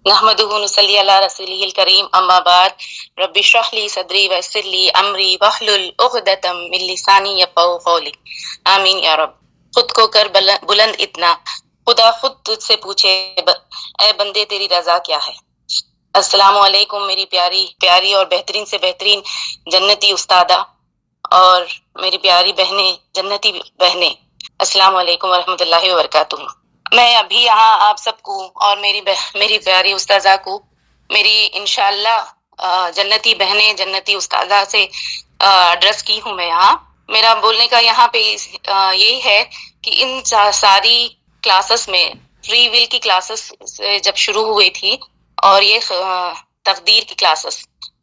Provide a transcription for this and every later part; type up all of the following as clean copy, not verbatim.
نحمدہ ونصلی علی رسولہ الکریم اما بعد رب اشرح لی صدری ویسر لی امری واحلل عقدۃ من لسانی یفقہوا قولی آمین یا رب۔ خود کو کر بلند اتنا، خدا خود تجھ سے پوچھے اے بندے تیری رضا کیا ہے۔ السلام علیکم میری پیاری پیاری اور بہترین سے بہترین جنتی استادہ اور میری پیاری بہنیں جنتی بہنیں، السلام علیکم ورحمۃ اللہ وبرکاتہ۔ میں ابھی یہاں آپ سب کو اور میری پیاری استاذہ کو، میری انشاءاللہ جنتی بہنیں جنتی استاذہ سے ایڈریس کی ہوں میں یہاں۔ میرا بولنے کا یہاں پہ یہی ہے کہ ان ساری کلاسز میں فری ول کی کلاسز جب شروع ہوئی تھی اور یہ تقدیر کی کلاسز،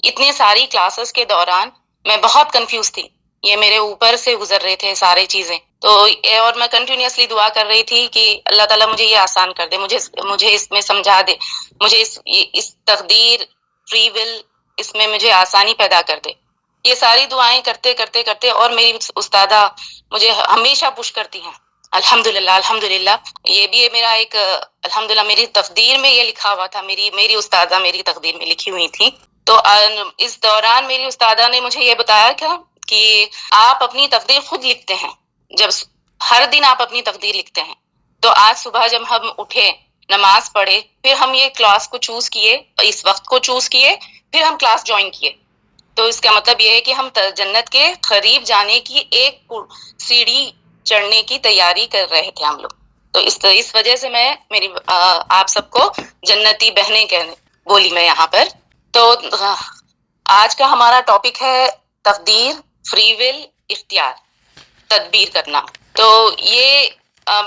اتنے ساری کلاسز کے دوران میں بہت کنفیوز تھی، یہ میرے اوپر سے گزر رہے تھے سارے چیزیں تو، اور میں کنٹینیوسلی دعا کر رہی تھی کہ اللہ تعالیٰ مجھے یہ آسان کر دے، مجھے اس میں سمجھا دے، مجھے اس تقدیر فری ول اس میں مجھے آسانی پیدا کر دے۔ یہ ساری دعائیں کرتے کرتے کرتے اور میری استادہ مجھے ہمیشہ پش کرتی ہیں، الحمدللہ الحمدللہ۔ یہ بھی میرا ایک الحمدللہ میری تقدیر میں یہ لکھا ہوا تھا، میری استادہ میری تقدیر میں لکھی ہوئی تھی۔ تو اس دوران میری استادہ نے مجھے یہ بتایا کہ آپ اپنی تقدیر خود لکھتے ہیں، جب ہر دن آپ اپنی تقدیر لکھتے ہیں۔ تو آج صبح جب ہم اٹھے، نماز پڑھے، پھر ہم یہ کلاس کو چوز کیے، اس وقت کو چوز کیے، پھر ہم کلاس جوائن کیے، تو اس کا مطلب یہ ہے کہ ہم جنت کے قریب جانے کی ایک سیڑھی چڑھنے کی تیاری کر رہے تھے ہم لوگ۔ تو اس وجہ سے میں آپ سب کو جنتی بہنیں بولی میں یہاں پر۔ تو آج کا ہمارا ٹاپک ہے تقدیر، فری ول، اختیار، تدبیر کرنا۔ تو یہ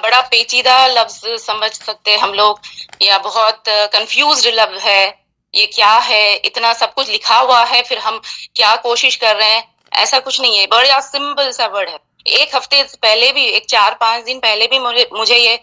بڑا پیچیدہ لفظ سمجھ سکتے ہم لوگ، یا بہت کنفیوزڈ لفظ ہے، یہ کیا ہے، اتنا سب کچھ لکھا ہوا ہے، پھر ہم کیا کوشش کر رہے ہیں، ایسا کچھ نہیں ہے، بڑا سمپل سا ورڈ ہے۔ ایک ہفتے پہلے بھی، ایک 4-5 دن پہلے بھی مجھے یہ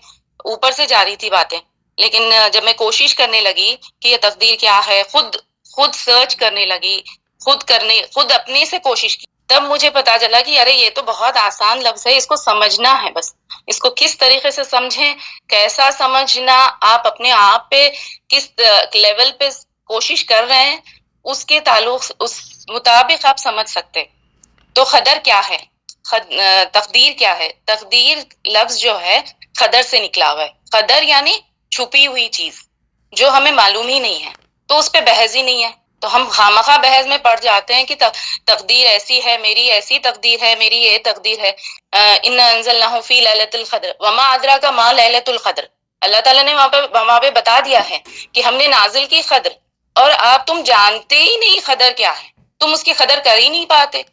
اوپر سے جا رہی تھی باتیں، لیکن جب میں کوشش کرنے لگی کہ یہ تقدیر کیا ہے، خود سرچ کرنے لگی، خود اپنے سے کوشش کی، تب مجھے پتا چلا کہ ارے یہ تو بہت آسان لفظ ہے، اس کو سمجھنا ہے، بس اس کو کس طریقے سے سمجھیں، کیسا سمجھنا، آپ اپنے آپ پہ کس لیول پہ کوشش کر رہے ہیں، اس کے تعلق اس مطابق آپ سمجھ سکتے۔ تو قدر کیا ہے، تقدیر کیا ہے؟ تقدیر لفظ جو ہے قدر سے نکلا ہوا ہے۔ قدر یعنی چھپی ہوئی چیز جو ہمیں معلوم ہی نہیں ہے، تو اس پہ بحث ہی نہیں ہے، تو ہم خامخواہ بحث میں پڑ جاتے ہیں کہ تقدیر ایسی ہے، میری ایسی تقدیر ہے، میری یہ تقدیر ہے۔ اِنَّا أَنزَلْنَاهُ فِي لَيْلَةِ الْقَدْرِ وَمَا أَدْرَاكَ مَا لَيْلَةُ الْقَدْرِ۔ اللہ تعالیٰ نے وہاں پہ بتا دیا ہے کہ ہم نے نازل کی قدر، اور آپ تم جانتے ہی نہیں قدر کیا ہے، تم اس کی قدر کر ہی نہیں پاتے،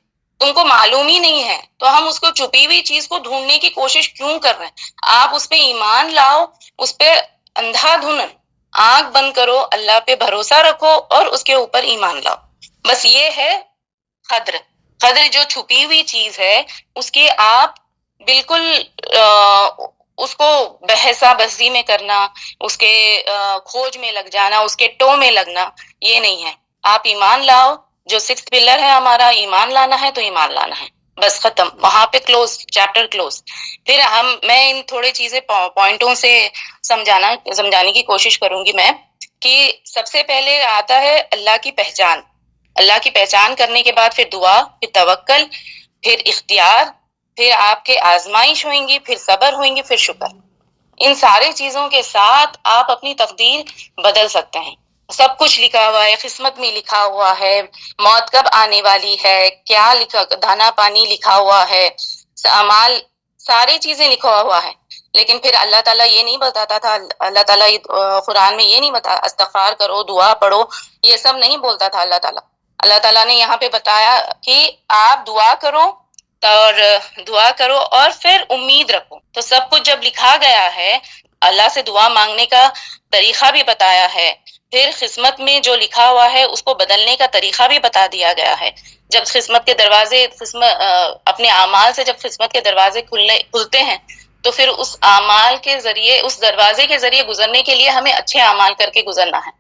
تم کو معلوم ہی نہیں ہے، تو ہم اس کو چھپی ہوئی چیز کو ڈھونڈنے کی کوشش کیوں کر رہے ہیں؟ آپ اس پہ ایمان لاؤ، اس پہ اندھا دھن آنکھ بند کرو، اللہ پہ بھروسہ رکھو اور اس کے اوپر ایمان لاؤ، بس یہ ہے قدر۔ قدر جو چھپی ہوئی چیز ہے، اس کے آپ بالکل اس کو بحثہ بحثی میں کرنا، اس کے کھوج میں لگ جانا، اس کے ٹو میں لگنا، یہ نہیں ہے۔ آپ ایمان لاؤ، جو 6 پلر ہے ہمارا، ایمان لانا ہے تو ایمان لانا ہے، بس ختم، وہاں پہ کلوز، چیپٹر کلوز۔ پھر میں ان تھوڑی چیزیں پوائنٹوں سے سمجھانے کی کوشش کروں گی میں، کہ سب سے پہلے آتا ہے اللہ کی پہچان۔ اللہ کی پہچان کرنے کے بعد پھر دعا، پھر توکل، پھر اختیار، پھر آپ کے آزمائش ہوئیں گی، پھر صبر ہوئیں گی، پھر شکر۔ ان سارے چیزوں کے ساتھ آپ اپنی تقدیر بدل سکتے ہیں۔ سب کچھ لکھا ہوا ہے، قسمت میں لکھا ہوا ہے، موت کب آنے والی ہے، کیا لکھا، دانا پانی لکھا ہوا ہے، اعمال، ساری چیزیں لکھا ہوا ہے، لیکن پھر اللہ تعالیٰ یہ نہیں بتاتا تھا، اللہ تعالیٰ قرآن میں یہ نہیں بتا استغفار کرو، دعا پڑھو، یہ سب نہیں بولتا تھا اللہ تعالیٰ۔ اللہ تعالیٰ نے یہاں پہ بتایا کہ آپ دعا کرو اور پھر امید رکھو۔ تو سب کچھ جب لکھا گیا ہے، اللہ سے دعا مانگنے کا طریقہ بھی بتایا ہے، پھر قسمت میں جو لکھا ہوا ہے اس کو بدلنے کا طریقہ بھی بتا دیا گیا ہے۔ جب قسمت کے دروازے اپنے اعمال سے جب قسمت کے دروازے کھلتے ہیں، تو پھر اس اعمال کے ذریعے، اس دروازے کے ذریعے گزرنے کے لیے ہمیں اچھے اعمال کر کے گزرنا ہے،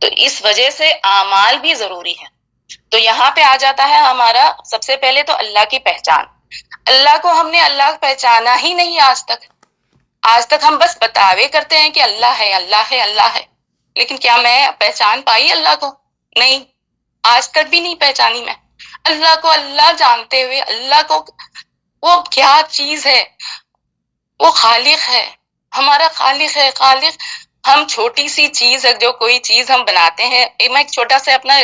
تو اس وجہ سے اعمال بھی ضروری ہے۔ تو یہاں پہ آ جاتا ہے ہمارا سب سے پہلے تو اللہ کی پہچان۔ اللہ کو ہم نے اللہ پہچانا ہی نہیں آج تک۔ آج تک ہم بس بتاوے کرتے ہیں کہ اللہ ہے، اللہ ہے، اللہ ہے، لیکن کیا میں پہچان پائی اللہ کو؟ نہیں، آج تک بھی نہیں پہچانی میں اللہ کو۔ اللہ جانتے ہوئے اللہ کو وہ کیا چیز ہے، وہ خالق ہے، ہمارا خالق ہے۔ خالق، ہم چھوٹی سی چیز ہے، جو کوئی چیز ہم بناتے ہیں، میں ایک چھوٹا سا اپنا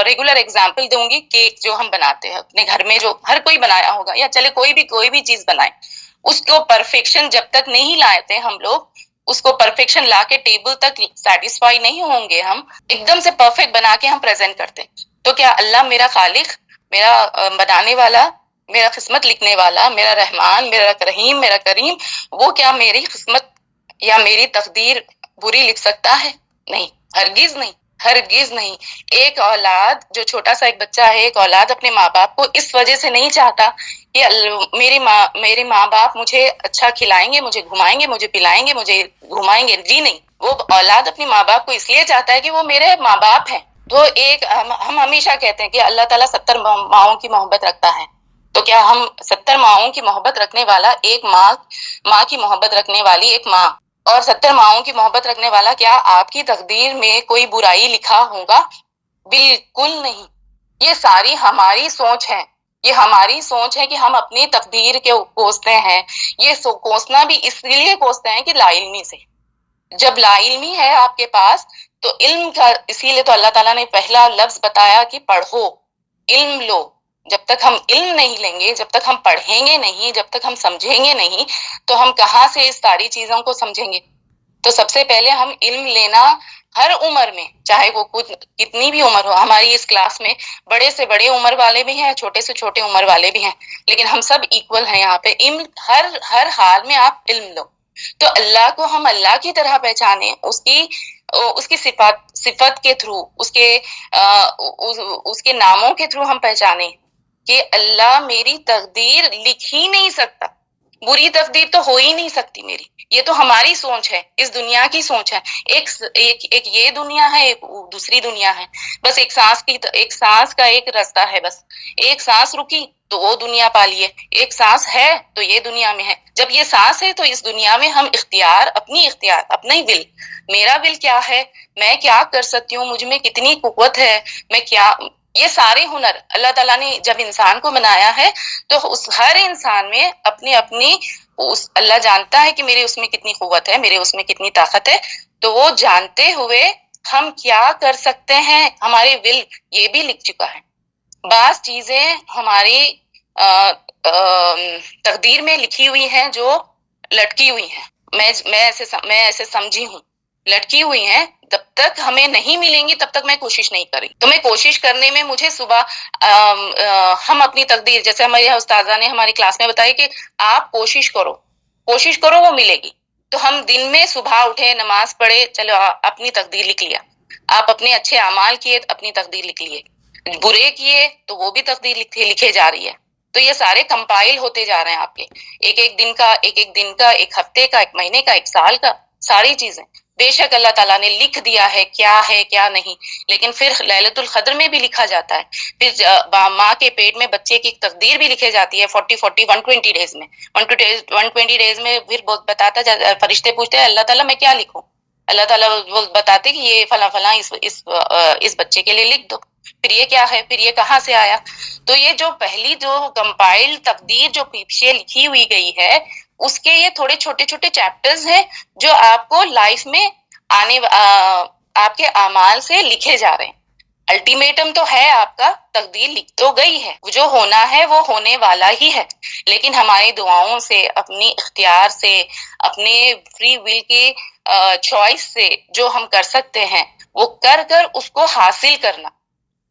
ریگولر ایگزامپل دوں گی۔ کیک جو ہم بناتے ہیں اپنے گھر میں، جو ہر کوئی بنایا ہوگا، یا چلے کوئی بھی چیز بنائے، اس کو پرفیکشن جب تک نہیں لاتے ہم لوگ، اس کو پرفیکشن لا کے ٹیبل تک سیٹسفائی نہیں ہوں گے، ہم ایک دم سے پرفیکٹ بنا کے ہم پریزنٹ کرتے ہیں۔ تو کیا اللہ میرا خالق، میرا بنانے والا، میرا قسمت لکھنے والا، میرا رحمان، میرا رحیم، میرا کریم، وہ کیا میری قسمت یا میری تقدیر بری لکھ سکتا ہے؟ نہیں، ہرگز نہیں، ہرگز نہیں۔ ایک اولاد، جو چھوٹا سا ایک بچہ ہے، ایک اولاد اپنے ماں باپ کو اس وجہ سے نہیں چاہتا کہ میرے ماں باپ مجھے اچھا کھلائیں گے، مجھے گھمائیں گے، مجھے پلائیں گے، مجھے گھمائیں گے، جی نہیں۔ وہ اولاد اپنے ماں باپ کو اس لیے چاہتا ہے کہ وہ میرے ماں باپ ہیں۔ تو ہم ہمیشہ کہتے ہیں کہ اللہ تعالیٰ 70 ماؤں کی محبت رکھتا ہے۔ تو کیا ہم 70 ماؤں کی محبت رکھنے والا ایک ماں کی محبت رکھنے والی ایک ماں اور 70 ماؤں کی محبت رکھنے والا، کیا آپ کی تقدیر میں کوئی برائی لکھا ہوگا؟ بالکل نہیں۔ یہ ساری ہماری سوچ ہے، یہ ہماری سوچ ہے کہ ہم اپنی تقدیر کے کوستے ہیں۔ یہ کوسنا بھی اس لیے کوستے ہیں کہ لا علمی سے۔ جب لا علمی ہے آپ کے پاس تو علم کا، اسی لیے تو اللہ تعالیٰ نے پہلا لفظ بتایا کہ پڑھو، علم لو۔ جب تک ہم علم نہیں لیں گے، جب تک ہم پڑھیں گے نہیں، جب تک ہم سمجھیں گے نہیں، تو ہم کہاں سے اس ساری چیزوں کو سمجھیں گے؟ تو سب سے پہلے ہم علم لینا ہر عمر میں، چاہے وہ کتنی بھی عمر ہو۔ ہماری اس کلاس میں بڑے سے بڑے عمر والے بھی ہیں، چھوٹے سے چھوٹے عمر والے بھی ہیں، لیکن ہم سب ایکول ہیں یہاں پہ۔ علم ہر حال میں آپ علم لو، تو اللہ کو ہم اللہ کی طرح پہچانیں، اس کی صفت کے تھرو، اس کے ناموں کے تھرو ہم پہچانیں کہ اللہ میری تقدیر لکھ ہی نہیں سکتا، بری تقدیر تو ہو ہی نہیں سکتی میری۔ یہ تو ہماری سوچ ہے، اس دنیا کی سوچ ہے۔ ایک یہ دنیا ہے، ایک دوسری دنیا ہے۔ بس ایک سانس کا ایک راستہ ہے، بس ایک سانس رکی تو وہ دنیا پا لیے، ایک سانس ہے تو یہ دنیا میں ہے۔ جب یہ سانس ہے تو اس دنیا میں ہم اختیار، اپنا ہی ول، میرا ول کیا ہے، میں کیا کر سکتی ہوں، مجھ میں کتنی قوت ہے، میں کیا، یہ سارے ہنر اللہ تعالیٰ نے جب انسان کو بنایا ہے تو اس ہر انسان میں اپنی اللہ جانتا ہے کہ میرے اس میں کتنی قوت ہے، میرے اس میں کتنی طاقت ہے۔ تو وہ جانتے ہوئے ہم کیا کر سکتے ہیں، ہمارے ول یہ بھی لکھ چکا ہے۔ بعض چیزیں ہماری تقدیر میں لکھی ہوئی ہیں جو لٹکی ہوئی ہیں، میں ایسے سمجھی ہوں، لٹکی ہوئی ہیں، جب تک ہمیں نہیں ملیں گی تب تک میں کوشش نہیں کری۔ تو میں کوشش کرنے میں مجھے صبح ہم اپنی تقدیر، جیسے ہمارے استاذہ نے ہماری کلاس میں بتایا کہ آپ کوشش کرو وہ ملے گی۔ تو ہم دن میں صبح اٹھے، نماز پڑھے، چلو اپنی تقدیر لکھ لیا۔ آپ اپنے اچھے اعمال کیے، اپنی تقدیر لکھ لیے، برے کیے تو وہ بھی تقدیر لکھے جا رہی ہے۔ تو یہ سارے کمپائل ہوتے جا رہے ہیں آپ کے، ایک دن کا، ایک ہفتے کا، ایک مہینے کا، ایک سال کا، ساری چیزیں بے شک اللہ تعالیٰ نے لکھ دیا ہے کیا نہیں۔ لیکن پھر لیلۃ القدر میں بھی لکھا جاتا ہے، پھر ماں کے پیٹ میں بچے کی تقدیر بھی لکھے جاتی ہے 120 ڈیز میں۔ 120 ڈیز میں پھر بتاتا فرشتے پوچھتے ہیں اللہ تعالیٰ میں کیا لکھوں؟ اللہ تعالیٰ وہ بتاتے کہ یہ فلاں فلاں اس بچے کے لیے لکھ دو۔ پھر یہ کیا ہے، پھر یہ کہاں سے آیا؟ تو یہ جو پہلی جو کمپائل تقدیر جو پیچھے لکھی ہوئی گئی ہے، اس کے یہ تھوڑے چھوٹے چھوٹے چیپٹرز ہیں جو آپ کو لائف میں آپ کے اعمال سے لکھے جا رہے ہیں۔ الٹیمیٹم تو ہے آپ کا، تقدیر لکھ تو گئی ہے، جو ہونا ہے وہ ہونے والا ہی ہے، لیکن ہماری دعاؤں سے، اپنی اختیار سے، اپنے فری ول کی چوائس سے جو ہم کر سکتے ہیں وہ کر اس کو حاصل کرنا۔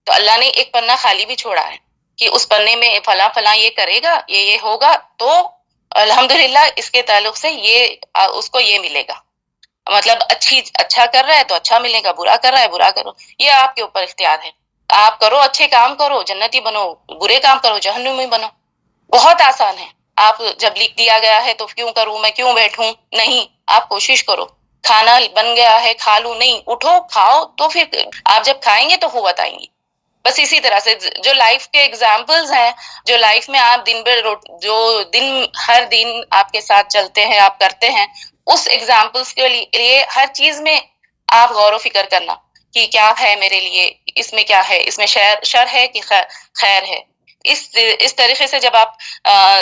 تو اللہ نے ایک پنہ خالی بھی چھوڑا ہے کہ اس پنے میں فلاں فلاں یہ کرے گا، یہ ہوگا، تو الحمدللہ اس کے تعلق سے اس کو یہ ملے گا، مطلب اچھا کر رہا ہے تو اچھا ملے گا، برا کر رہا ہے برا کرو، یہ آپ کے اوپر اختیار ہے۔ آپ کرو، اچھے کام کرو جنتی بنو، برے کام کرو جہنمی بنو۔ بہت آسان ہے۔ آپ جب لکھ دیا گیا ہے تو کیوں کروں، میں کیوں بیٹھوں؟ نہیں، آپ کوشش کرو۔ کھانا بن گیا ہے، کھا لوں؟ نہیں، اٹھو کھاؤ، تو پھر آپ جب کھائیں گے تو قوت آئیں گی۔ بس اسی طرح سے جو لائف کے ایگزامپلز ہیں، جو لائف میں آپ ہر دن آپ کے ساتھ چلتے ہیں، آپ کرتے ہیں، اس ایگزامپلز کے لیے ہر چیز میں آپ غور و فکر کرنا کہ کیا ہے میرے لیے، اس میں کیا ہے، اس میں شر ہے کہ خیر ہے. اس طریقے سے جب آپ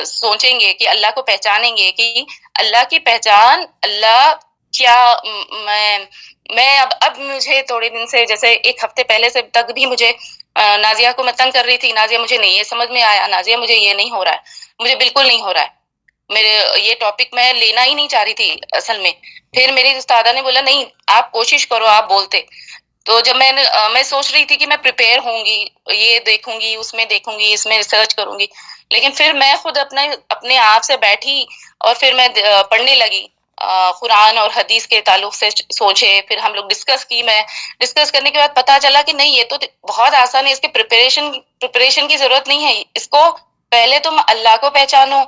سوچیں گے کہ اللہ کو پہچانیں گے کہ اللہ کی پہچان، اللہ کیا، میں اب مجھے تھوڑے دن سے، جیسے ایک ہفتے پہلے سے تک بھی مجھے نازیہ کو میں تنگ کر رہی تھی، نازیہ مجھے نہیں یہ سمجھ میں آیا، نازیہ مجھے یہ نہیں ہو رہا ہے، مجھے بالکل نہیں ہو رہا ہے، میرے یہ ٹاپک میں لینا ہی نہیں چاہ رہی تھی اصل میں. پھر میری استادہ نے بولا نہیں آپ کوشش کرو، آپ بولتے. تو جب میں سوچ رہی تھی کہ میں پریپیئر ہوں گی، یہ دیکھوں گی، اس میں دیکھوں گی، اس میں ریسرچ کروں گی، لیکن پھر میں خود اپنے آپ سے بیٹھی اور پھر میں پڑھنے لگی قرآن اور حدیث کے تعلق سے سوچے، پھر ہم لوگ ڈسکس کی. میں ڈسکس کرنے کے بعد پتا چلا کہ نہیں، یہ تو بہت آسان ہے، اس کے پریپریشن کی ضرورت نہیں ہے. اس کو پہلے تم اللہ کو پہچانو،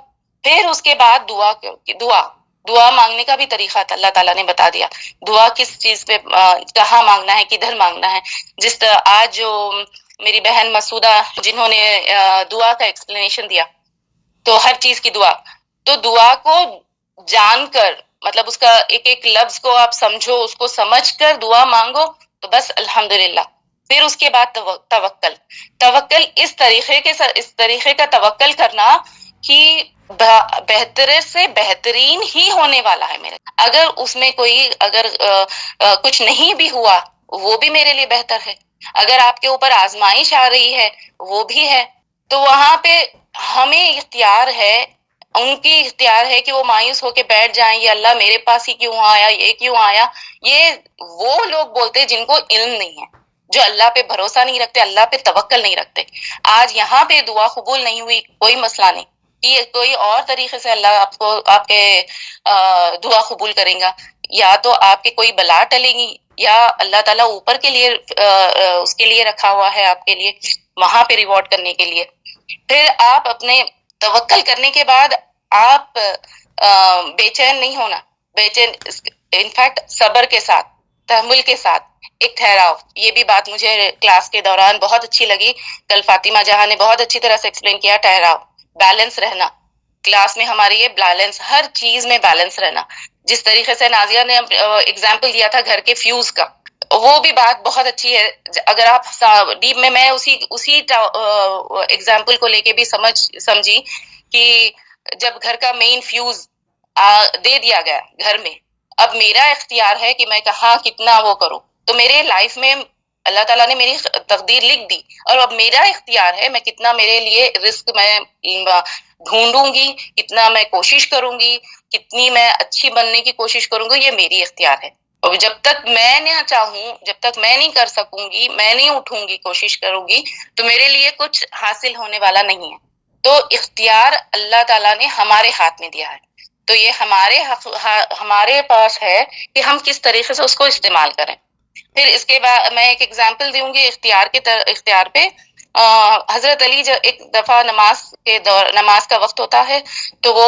پھر اس کے بعد دعا مانگنے کا بھی طریقہ اللہ تعالیٰ نے بتا دیا. دعا کس چیز پہ، کہاں مانگنا ہے، کدھر مانگنا ہے. جس طرح آج جو میری بہن مسعودہ جنہوں نے دعا کا ایکسپلینیشن دیا، تو ہر چیز کی دعا، تو دعا کو جان کر، مطلب اس کا ایک ایک لفظ کو آپ سمجھو، اس کو سمجھ کر دعا مانگو تو بس الحمدللہ. پھر اس کے بعد توکل اس طریقے کا توکل کرنا کہ بہتر سے بہترین ہی ہونے والا ہے میرے. اگر اس میں کوئی کچھ نہیں بھی ہوا وہ بھی میرے لیے بہتر ہے. اگر آپ کے اوپر آزمائش آ رہی ہے وہ بھی ہے. تو وہاں پہ ہمیں اختیار ہے، ان کی اختیار ہے کہ وہ مایوس ہو کے بیٹھ جائیں، یہ اللہ میرے پاس ہی کیوں آیا، یہ کیوں آیا. یہ وہ لوگ بولتے جن کو علم نہیں ہے، جو اللہ پہ بھروسہ نہیں رکھتے، اللہ پہ توکل نہیں رکھتے. آج یہاں پہ دعا قبول نہیں ہوئی، کوئی مسئلہ نہیں، کہ کوئی اور طریقے سے اللہ آپ کے دعا قبول کریں گا. یا تو آپ کے کوئی بلا ٹلے گی، یا اللہ تعالیٰ اوپر کے لیے اس کے لیے رکھا ہوا ہے آپ کے لیے وہاں پہ ریوارڈ کرنے کے لیے. پھر آپ اپنے توکل کرنے کے بعد آپ بے چین نہیں ہونا، بے چین انفیکٹ صبر کے ساتھ، تحمل کے ساتھ ایک ٹھہراؤ. یہ بھی بات مجھے کلاس کے دوران بہت اچھی لگی. کل فاطمہ جہاں نے بہت اچھی طرح سے ایکسپلین کیا، ٹھہراؤ، بیلنس رہنا. کلاس میں ہماری یہ بیلنس، ہر چیز میں بیلنس رہنا. جس طریقے سے نازیہ نے ایگزامپل دیا تھا گھر کے فیوز کا، وہ بھی بات بہت اچھی ہے. اگر آپ ڈیپ میں اسی ایگزامپل کو لے کے بھی سمجھی کہ جب گھر کا مین فیوز دے دیا گیا گھر میں، اب میرا اختیار ہے کہ میں کہاں کتنا وہ کروں. تو میرے لائف میں اللہ تعالیٰ نے میری تقدیر لکھ دی، اور اب میرا اختیار ہے میں کتنا میرے لیے رزق میں ڈھونڈوں گی، کتنا میں کوشش کروں گی، کتنی میں اچھی بننے کی کوشش کروں گی. یہ میری اختیار ہے. اور جب تک میں نہ چاہوں، جب تک میں نہیں کر سکوں گی، میں نہیں اٹھوں گی، کوشش کروں گی، تو میرے لیے کچھ حاصل ہونے والا نہیں ہے. تو اختیار اللہ تعالیٰ نے ہمارے ہاتھ میں دیا ہے، تو یہ ہمارے پاس ہے کہ ہم کس طریقے سے اس کو استعمال کریں. پھر اس کے بعد میں ایک ایگزامپل دوں گی اختیار پہ. حضرت علی جب ایک دفعہ نماز کا وقت ہوتا ہے تو وہ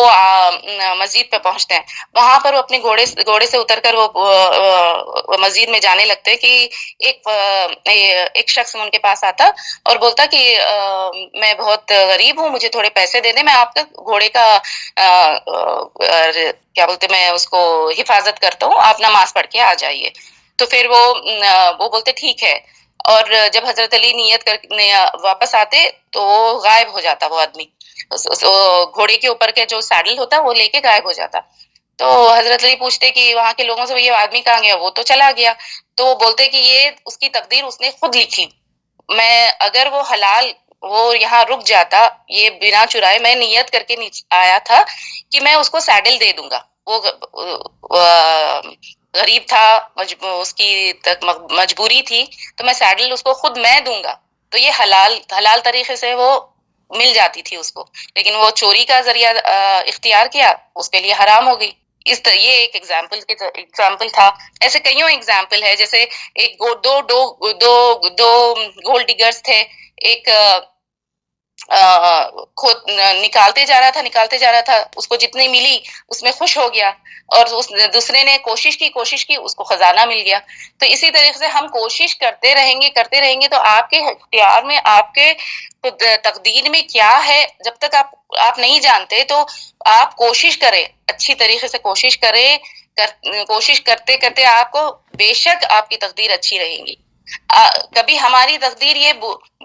مسجد پہ پہنچتے ہیں. وہاں پر وہ اپنے گھوڑے سے اتر کر وہ مسجد میں جانے لگتے کہ ایک شخص ان کے پاس آتا اور بولتا کہ میں بہت غریب ہوں، مجھے تھوڑے پیسے دے دیں، میں آپ کا گھوڑے کا کیا بولتے، میں اس کو حفاظت کرتا ہوں، آپ نماز پڑھ کے آ جائیے. تو پھر وہ بولتے ٹھیک ہے. اور جب حضرت علی نیت کر واپس آتے تو وہ غائب ہو جاتا، وہ آدمی گھوڑے کے اوپر کے جو سیڈل ہوتا وہ لے کے غائب ہو جاتا. تو حضرت علی پوچھتے کہ وہاں کے لوگوں سے یہ آدمی کہاں گیا؟ وہ تو چلا گیا. تو وہ بولتے کہ یہ اس کی تقدیر اس نے خود لکھی. اگر وہ حلال وہ یہاں رک جاتا، یہ بنا چرائے، میں نیت کر کے آیا تھا کہ میں اس کو سیڈل دے دوں گا. وہ غریب تھا، اس کی مجبوری تھی، تو میں سیڈل اس کو خود میں دوں گا. تو یہ حلال طریقے سے وہ مل جاتی تھی اس کو، لیکن وہ چوری کا ذریعہ اختیار کیا، اس کے لیے حرام ہو گئی. یہ ایک ایگزامپل تھا. ایسے کئیوں ایگزامپل ہے. جیسے ایک دو گولڈ ڈگرز تھے. ایک خود نکالتے جا رہا تھا، اس کو جتنی ملی اس میں خوش ہو گیا، اور دوسرے نے کوشش کی، اس کو خزانہ مل گیا. تو اسی طریقے سے ہم کوشش کرتے رہیں گے تو آپ کے اختیار میں، آپ کے تقدیر میں کیا ہے، جب تک آپ نہیں جانتے، تو آپ کوشش کریں، اچھی طریقے سے کوشش کریں کوشش کرتے کرتے آپ کو بے شک آپ کی تقدیر اچھی رہے گی. کبھی ہماری تقدیر یہ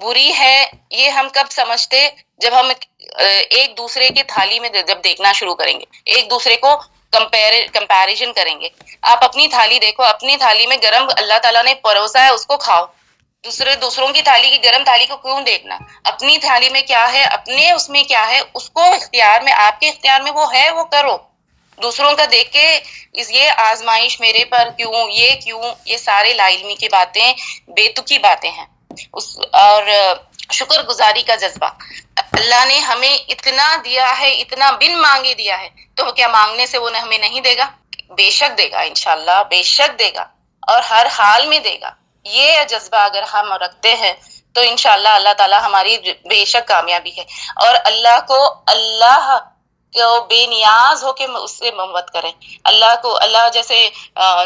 بری ہے، یہ ہم کب سمجھتے جب ہم ایک دوسرے کی تھالی میں جب دیکھنا شروع کریں گے، ایک دوسرے کو کمپیریزن کریں گے. آپ اپنی تھالی دیکھو، اپنی تھالی میں گرم اللہ تعالیٰ نے پروسا ہے، اس کو کھاؤ. دوسروں کی تھالی کی گرم تھالی کو کیوں دیکھنا؟ اپنی تھالی میں کیا ہے، اپنے اس میں کیا ہے، اس کو اختیار میں، آپ کے اختیار میں وہ ہے، وہ کرو. دوسروں کا دیکھ کے یہ آزمائش میرے پر کیوں، یہ سارے لا علمی کی باتیں، بے تکی باتیں ہیں. اور شکر گزاری کا جذبہ، اللہ نے ہمیں اتنا دیا ہے، اتنا بن مانگے دیا ہے، تو کیا مانگنے سے وہ ہمیں نہیں دے گا؟ بے شک دے گا، انشاءاللہ بے شک دے گا، اور ہر حال میں دے گا. یہ جذبہ اگر ہم رکھتے ہیں تو انشاءاللہ اللہ تعالیٰ ہماری بے شک کامیابی ہے. اور اللہ کو بے نیاز ہو کے اس سے محبت کریں. اللہ جیسے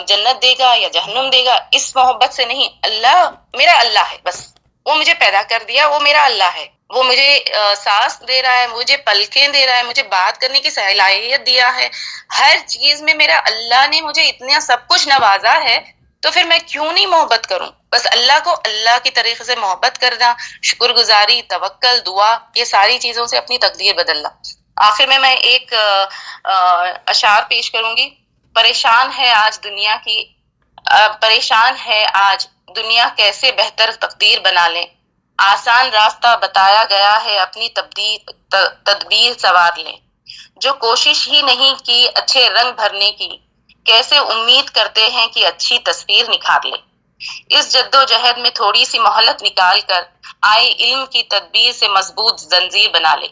جنت دے گا یا جہنم دے گا، اس محبت سے نہیں. اللہ میرا اللہ ہے، بس وہ مجھے پیدا کر دیا، وہ میرا اللہ ہے. وہ مجھے سانس دے رہا ہے، مجھے پلکیں دے رہا ہے، مجھے بات کرنے کی صلاحیت دیا ہے. ہر چیز میں میرا اللہ نے مجھے اتنا سب کچھ نوازا ہے، تو پھر میں کیوں نہیں محبت کروں؟ بس اللہ کو اللہ کی طریقے سے محبت کرنا، شکر گزاری، توکل، دعا، یہ ساری چیزوں سے اپنی تقدیر بدلنا. آخر میں ایک اشعار پیش کروں گی. پریشان ہے آج دنیا کیسے بہتر تقدیر بنا لیں. آسان راستہ بتایا گیا ہے، اپنی تدبیر سنوار لیں. جو کوشش ہی نہیں کی اچھے رنگ بھرنے کی، کیسے امید کرتے ہیں کہ اچھی تصویر نکھار لیں. اس جد و جہد میں تھوڑی سی مہلت نکال کر آئے علم کی تدبیر سے مضبوط زنجیر بنا لے.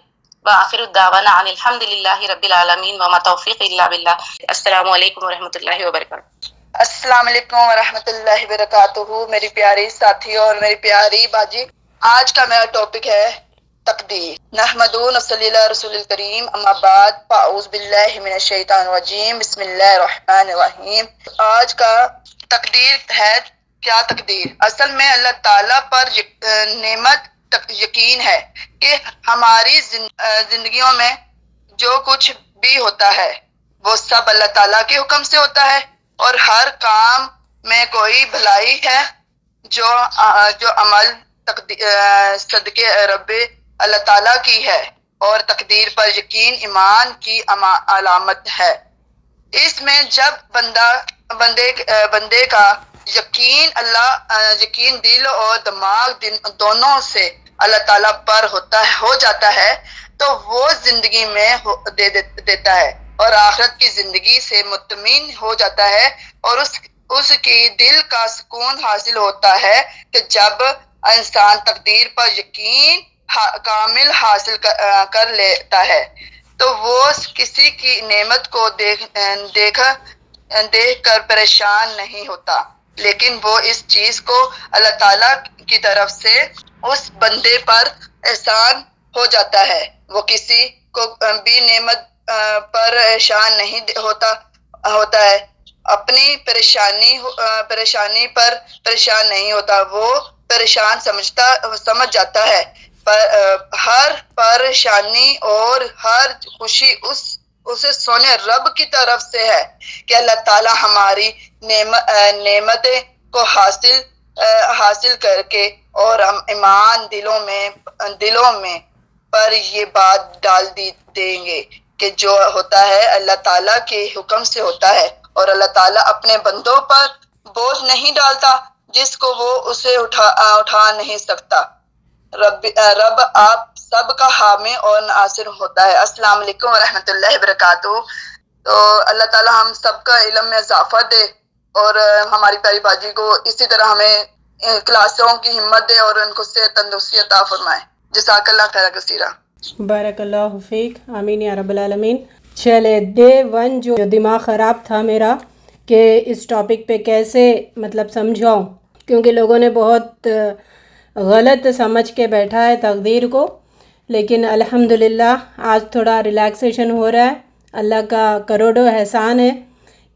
وآخر الدعوانا ان الحمد للہ رب العالمین وما توفیق الا باللہ. السلام علیکم ورحمۃ اللہ وبرکاتہ. السلام علیکم ورحمۃ اللہ وبرکاتہ. میری پیاری ساتھی اور میری پیاری باجی، آج کا میرا ٹاپک ہے تقدیر. نحمدون صلی اللہ رسول الکریم، اما بعد، فاعوذ باللہ من الشیطان الرجیم، بسم اللہ الرحمن الرحیم. آج کا تقدیر ہے کیا تقدیر؟ اصل میں اللہ تعالیٰ پر نعمت یقین ہے کہ ہماری زندگیوں میں جو کچھ بھی ہوتا ہے وہ سب اللہ تعالیٰ کے حکم سے ہوتا ہے، اور ہر کام میں کوئی بھلائی ہے جو عمل صدقے رب اللہ تعالیٰ کی ہے، اور تقدیر پر یقین ایمان کی علامت ہے. اس میں جب بندے کا یقین دل اور دماغ دونوں سے اللہ تعالیٰ پر ہو جاتا ہے تو وہ زندگی میں دیتا ہے، اور آخرت کی زندگی سے مطمئن ہو جاتا ہے. اور اس کی دل کا سکون حاصل ہوتا ہے کہ جب انسان تقدیر پر یقین کامل حاصل کر لیتا ہے تو وہ کسی کی نعمت کو دیکھ کر پریشان نہیں ہوتا، لیکن وہ اس چیز کو اللہ تعالیٰ کی طرف سے اس بندے پر احسان ہو جاتا ہے. وہ کسی کو بھی نعمت پریشان نہیں ہوتا ہے، اپنی پریشانی پر پریشان نہیں ہوتا، وہ پریشان سمجھ جاتا ہے. ہر پریشانی اور ہر خوشی اسے سونے رب کی طرف سے ہے کہ اللہ تعالیٰ ہماری نعمتیں کو حاصل کر کے اور ایمان دلوں میں پر یہ بات ڈال دیں گے کہ جو ہوتا ہے اللہ تعالیٰ کے حکم سے ہوتا ہے، اور اللہ تعالیٰ اپنے بندوں پر بوجھ نہیں ڈالتا جس کو وہ اسے اٹھا نہیں سکتا. رب آپ سب کا حامی اور ناصر ہوتا ہے. السلام علیکم ورحمۃ اللہ وبرکاتہ. تو اللہ تعالیٰ ہم سب کا علم میں اضافہ دے، اور ہماری پیاری باجی کو اسی طرح ہمیں کلاسوں کی ہمت دے اور ان کو صحت تندرستی عطا فرمائے. جزاک اللہ خیر کثیرہ. بارک اللہ فیک. آمین یا رب العالمین. چلے ڈے 1 جو دماغ خراب تھا میرا کہ اس ٹاپک پہ کیسے سمجھاؤں، کیونکہ لوگوں نے بہت غلط سمجھ کے بیٹھا ہے تقدیر کو. لیکن الحمدللہ آج تھوڑا ریلیکسیشن ہو رہا ہے. اللہ کا کروڑوں احسان ہے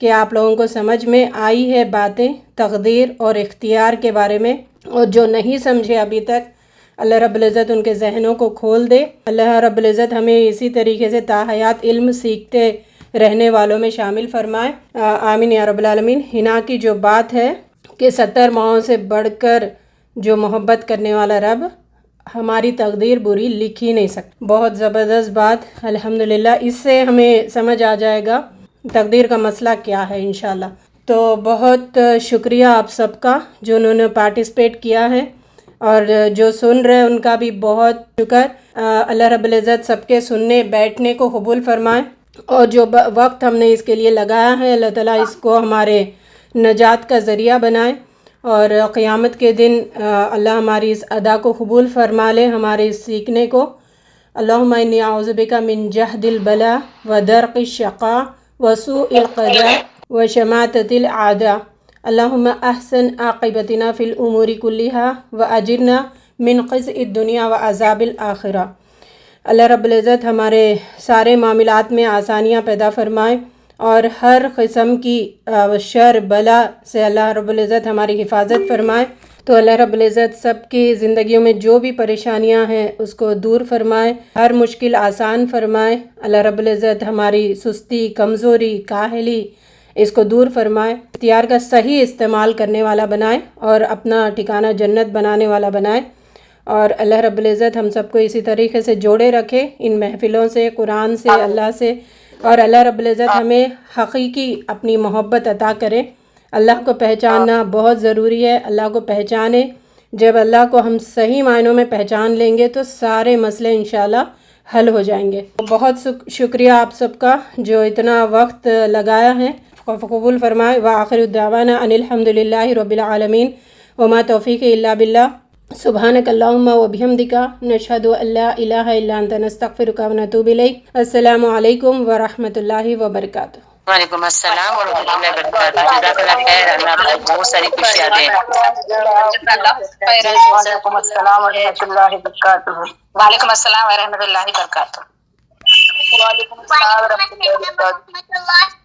کہ آپ لوگوں کو سمجھ میں آئی ہے باتیں تقدیر اور اختیار کے بارے میں، اور جو نہیں سمجھے ابھی تک اللہ رب العزت ان کے ذہنوں کو کھول دے. اللہ رب العزت ہمیں اسی طریقے سے تا حیات علم سیکھتے رہنے والوں میں شامل فرمائے، آمین یا رب العالمین۔ ہنا کی جو بات ہے کہ 70 ماہوں سے بڑھ کر جو محبت کرنے والا رب ہماری تقدیر بری لکھ ہی نہیں سکتا، بہت زبردست بات الحمدللہ۔ اس سے ہمیں سمجھ آ جائے گا تقدیر کا مسئلہ کیا ہے انشاءاللہ۔ تو بہت شکریہ آپ سب کا جو انہوں نے پارٹیسپیٹ کیا ہے، اور جو سن رہے ان کا بھی بہت شکر۔ اللہ رب العزت سب کے سننے بیٹھنے کو قبول فرمائے، اور جو وقت ہم نے اس کے لیے لگایا ہے اللہ تعالیٰ اس کو ہمارے نجات کا ذریعہ بنائے، اور قیامت کے دن اللہ ہماری اس ادا کو قبول فرما لے، ہمارے اس سیکھنے کو۔ اللہم انی اعوذ بک من جہد البلاء ودرق الشقاء وسوء القضاء وشماتۃ الاعداء، اللہم احسن عاقبتنا فی الامور کلہا واجرنا من خزي الدنیا وعذاب الآخرہ۔ اللہ رب العزت ہمارے سارے معاملات میں آسانیاں پیدا فرمائے، اور ہر قسم کی شر بلا سے اللہ رب العزت ہماری حفاظت فرمائے۔ تو اللہ رب العزت سب کی زندگیوں میں جو بھی پریشانیاں ہیں اس کو دور فرمائے، ہر مشکل آسان فرمائے۔ اللہ رب العزت ہماری سستی، کمزوری، کاہلی اس کو دور فرمائے، اختیار کا صحیح استعمال کرنے والا بنائے، اور اپنا ٹھکانہ جنت بنانے والا بنائے۔ اور اللہ رب العزت ہم سب کو اسی طریقے سے جوڑے رکھے ان محفلوں سے، قرآن سے، اللہ سے، اور اللہ رب العزت ہمیں حقیقی اپنی محبت عطا کرے۔ اللہ کو پہچاننا بہت ضروری ہے، اللہ کو پہچانے۔ جب اللہ کو ہم صحیح معنوں میں پہچان لیں گے تو سارے مسئلے انشاءاللہ حل ہو جائیں گے۔ بہت شکریہ آپ سب کا جو اتنا وقت لگایا ہے، قبول فرمائے۔ وآخر دعوانا ان الحمد للہ رب العالمین، وما توفیق الا باللہ۔ سبحانک اللہم وبحمدک، نشہد ان لا الہ الا انت، نستغفرک ونتوب الیک۔ السلام علیکم ورحمۃ اللہ وبرکاتہ۔ وعلیکم السلام ورحمۃ اللہ وبرکاتہ۔ جزاک اللہ خیر، اللہ آپ کو بہت ساری خوشیاں دے۔ وعلیکم السلام ورحمۃ اللہ وبرکاتہ۔ وعلیکم السلام ورحمۃ اللہ وبرکاتہ۔ وعلیکم السلام ورحمۃ اللہ وبرکاتہ۔